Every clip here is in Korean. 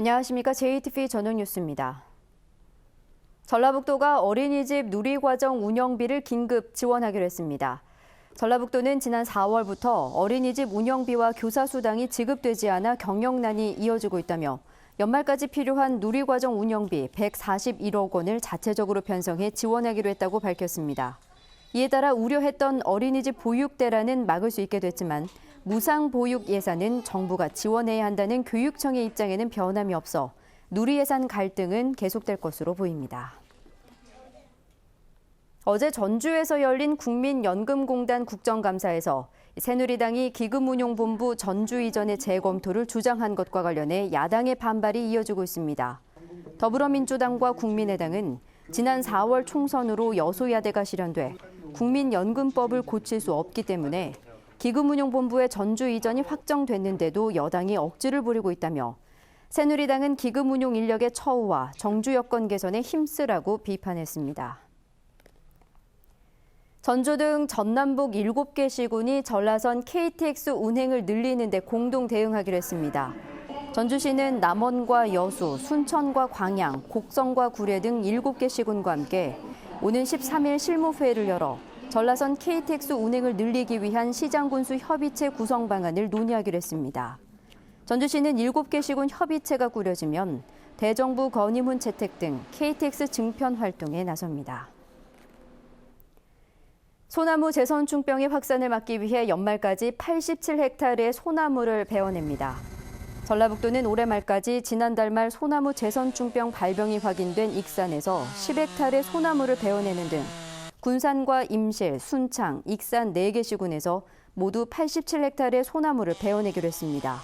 안녕하십니까. JTBC 저녁 뉴스입니다. 전라북도가 어린이집 누리과정 운영비를 긴급 지원하기로 했습니다. 전라북도는 지난 4월부터 어린이집 운영비와 교사수당이 지급되지 않아 경영난이 이어지고 있다며 연말까지 필요한 누리과정 운영비 141억 원을 자체적으로 편성해 지원하기로 했다고 밝혔습니다. 이에 따라 우려했던 어린이집 보육대란은 막을 수 있게 됐지만 무상보육 예산은 정부가 지원해야 한다는 교육청의 입장에는 변함이 없어 누리예산 갈등은 계속될 것으로 보입니다. 어제 전주에서 열린 국민연금공단 국정감사에서 새누리당이 기금운용본부 전주 이전의 재검토를 주장한 것과 관련해 야당의 반발이 이어지고 있습니다. 더불어민주당과 국민의당은 지난 4월 총선으로 여소야대가 실현돼 국민연금법을 고칠 수 없기 때문에 기금운용본부의 전주 이전이 확정됐는데도 여당이 억지를 부리고 있다며 새누리당은 기금운용 인력의 처우와 정주 여건 개선에 힘쓰라고 비판했습니다. 전주 등 전남북 7개 시군이 전라선 KTX 운행을 늘리는 데 공동 대응하기로 했습니다. 전주시는 남원과 여수, 순천과 광양, 곡성과 구례 등 7개 시군과 함께 오는 13일 실무회의를 열어 전라선 KTX 운행을 늘리기 위한 시장군수 협의체 구성 방안을 논의하기로 했습니다. 전주시는 7개 시군 협의체가 꾸려지면 대정부 건의문 채택 등 KTX 증편 활동에 나섭니다. 소나무 재선충병의 확산을 막기 위해 연말까지 87헥타르의 소나무를 베어냅니다. 전라북도는 올해 말까지 지난달 말 소나무 재선충병 발병이 확인된 익산에서 10헥타르의 소나무를 베어내는 등 군산과 임실, 순창, 익산 4개 시군에서 모두 87헥타르의 소나무를 베어내기로 했습니다.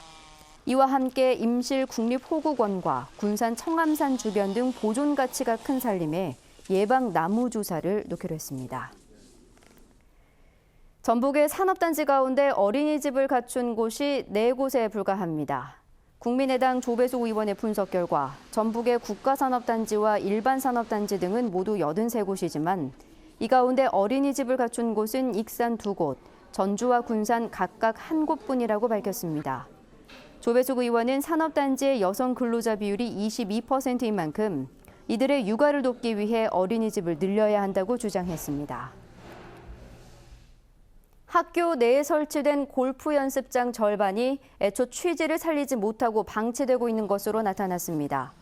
이와 함께 임실 국립호국원과 군산 청암산 주변 등 보존 가치가 큰 산림에 예방 나무 주사를 놓기로 했습니다. 전북의 산업단지 가운데 어린이집을 갖춘 곳이 4곳에 불과합니다. 국민의당 조배수 의원의 분석 결과 전북의 국가산업단지와 일반산업단지 등은 모두 83곳이지만 이 가운데 어린이집을 갖춘 곳은 익산 2곳, 전주와 군산 각각 1곳뿐이라고 밝혔습니다. 조배숙 의원은 산업단지의 여성 근로자 비율이 22%인 만큼 이들의 육아를 돕기 위해 어린이집을 늘려야 한다고 주장했습니다. 학교 내에 설치된 골프 연습장 절반이 애초 취지를 살리지 못하고 방치되고 있는 것으로 나타났습니다.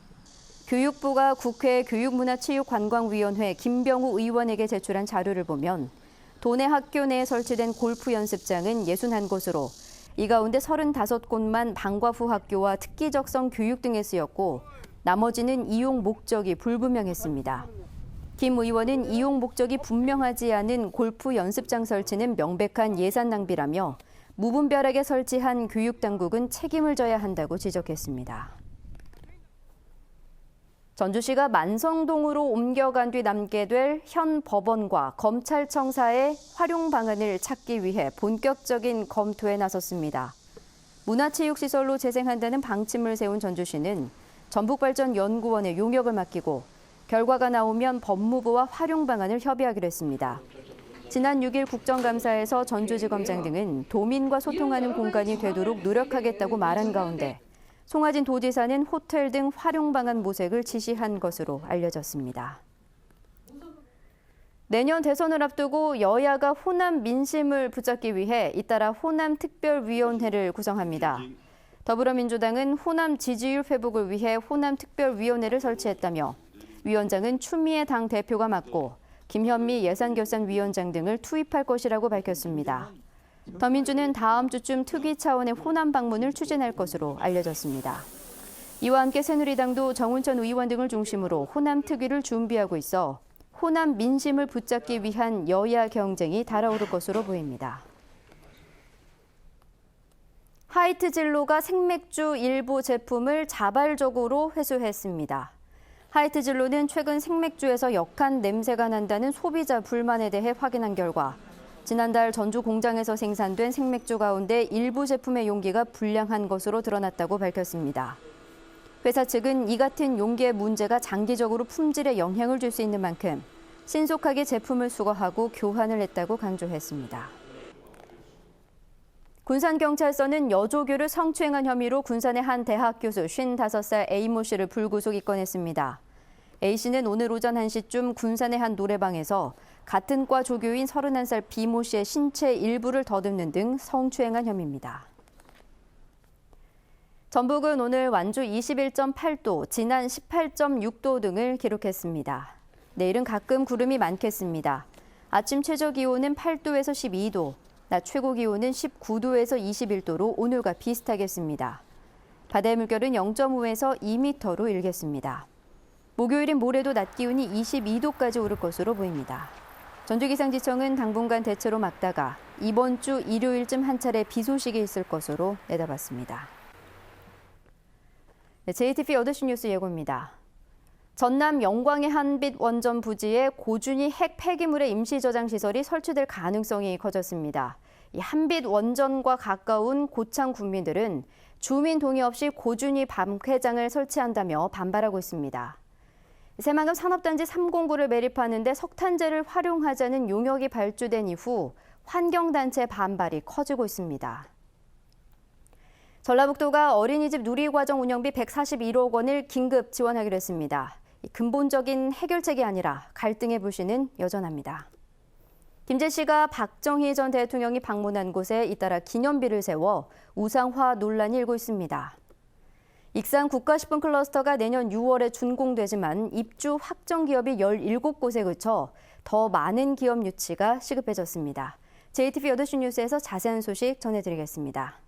교육부가 국회 교육문화체육관광위원회 김병우 의원에게 제출한 자료를 보면 도내 학교 내에 설치된 골프 연습장은 61곳으로 이 가운데 35곳만 방과 후 학교와 특기적성 교육 등에 쓰였고 나머지는 이용 목적이 불분명했습니다. 김 의원은 이용 목적이 분명하지 않은 골프 연습장 설치는 명백한 예산 낭비라며 무분별하게 설치한 교육당국은 책임을 져야 한다고 지적했습니다. 전주시가 만성동으로 옮겨간 뒤 남게 될 현 법원과 검찰청사의 활용 방안을 찾기 위해 본격적인 검토에 나섰습니다. 문화체육시설로 재생한다는 방침을 세운 전주시는 전북발전연구원에 용역을 맡기고 결과가 나오면 법무부와 활용 방안을 협의하기로 했습니다. 지난 6일 국정감사에서 전주지검장 등은 도민과 소통하는 공간이 되도록 노력하겠다고 말한 가운데 송하진 도지사는 호텔 등 활용 방안 모색을 지시한 것으로 알려졌습니다. 내년 대선을 앞두고 여야가 호남 민심을 붙잡기 위해 잇따라 호남특별위원회를 구성합니다. 더불어민주당은 호남 지지율 회복을 위해 호남특별위원회를 설치했다며 위원장은 추미애 당 대표가 맡고 김현미 예산결산위원장 등을 투입할 것이라고 밝혔습니다. 더민주는 다음 주쯤 특위 차원의 호남 방문을 추진할 것으로 알려졌습니다. 이와 함께 새누리당도 정운천 의원 등을 중심으로 호남 특위를 준비하고 있어 호남 민심을 붙잡기 위한 여야 경쟁이 달아오를 것으로 보입니다. 하이트진로가 생맥주 일부 제품을 자발적으로 회수했습니다. 하이트진로는 최근 생맥주에서 역한 냄새가 난다는 소비자 불만에 대해 확인한 결과 지난달 전주 공장에서 생산된 생맥주 가운데 일부 제품의 용기가 불량한 것으로 드러났다고 밝혔습니다. 회사 측은 이 같은 용기의 문제가 장기적으로 품질에 영향을 줄 수 있는 만큼 신속하게 제품을 수거하고 교환을 했다고 강조했습니다. 군산경찰서는 여조교를 성추행한 혐의로 군산의 한 대학 교수 55살 A모 씨를 불구속 입건했습니다. A씨는 오늘 오전 1시쯤 군산의 한 노래방에서 같은 과 조교인 31살 B모 씨의 신체 일부를 더듬는 등 성추행한 혐의입니다. 전북은 오늘 완주 21.8도, 진안 18.6도 등을 기록했습니다. 내일은 가끔 구름이 많겠습니다. 아침 최저기온은 8도에서 12도, 낮 최고기온은 19도에서 21도로 오늘과 비슷하겠습니다. 바다의 물결은 0.5에서 2m로 일겠습니다. 목요일인 모레도 낮 기온이 22도까지 오를 것으로 보입니다. 전주기상지청은 당분간 대체로 맑다가 이번 주 일요일쯤 한 차례 비 소식이 있을 것으로 내다봤습니다. JTBC 8시 뉴스 예고입니다. 전남 영광의 한빛 원전 부지에 고준위 핵 폐기물의 임시 저장 시설이 설치될 가능성이 커졌습니다. 이 한빛 원전과 가까운 고창 군민들은 주민 동의 없이 고준위 방회장을 설치한다며 반발하고 있습니다. 새만금 산업단지 309를 매립하는데 석탄재를 활용하자는 용역이 발주된 이후 환경단체 반발이 커지고 있습니다. 전라북도가 어린이집 누리과정 운영비 141억 원을 긴급 지원하기로 했습니다. 근본적인 해결책이 아니라 갈등의 불씨는 여전합니다. 김재 씨가 박정희 전 대통령이 방문한 곳에 잇따라 기념비를 세워 우상화 논란이 일고 있습니다. 익산 국가식품 클러스터가 내년 6월에 준공되지만 입주 확정 기업이 17곳에 그쳐 더 많은 기업 유치가 시급해졌습니다. JTBC 8시 뉴스에서 자세한 소식 전해드리겠습니다.